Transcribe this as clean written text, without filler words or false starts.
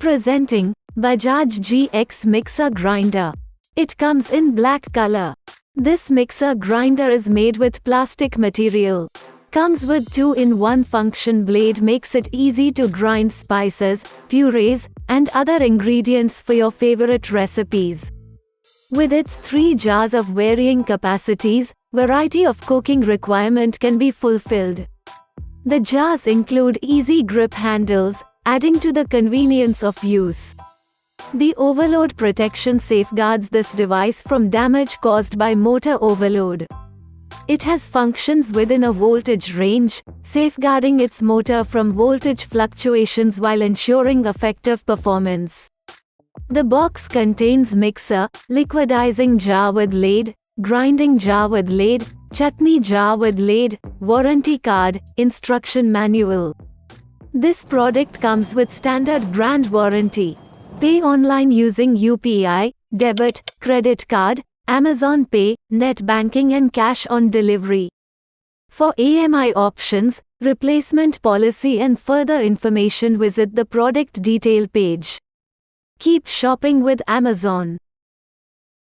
Presenting Bajaj GX Mixer Grinder. It comes in black color. This mixer grinder is made with plastic material. Comes with 2-in-1 function blade, makes it easy to grind spices, purees, and other ingredients for your favorite recipes. With its 3 jars of varying capacities, variety of cooking requirement can be fulfilled. The jars include easy grip handles, adding to the convenience of use. The overload protection safeguards this device from damage caused by motor overload. It has functions within a voltage range, safeguarding its motor from voltage fluctuations while ensuring effective performance. The box contains mixer, liquidizing jar with lid, grinding jar with lid, chutney jar with lid, warranty card, instruction manual. This product comes with standard brand warranty. Pay online using UPI, debit, credit card, Amazon Pay, net banking and cash on delivery. For AMI options, replacement policy and further information, visit the product detail page. Keep shopping with Amazon.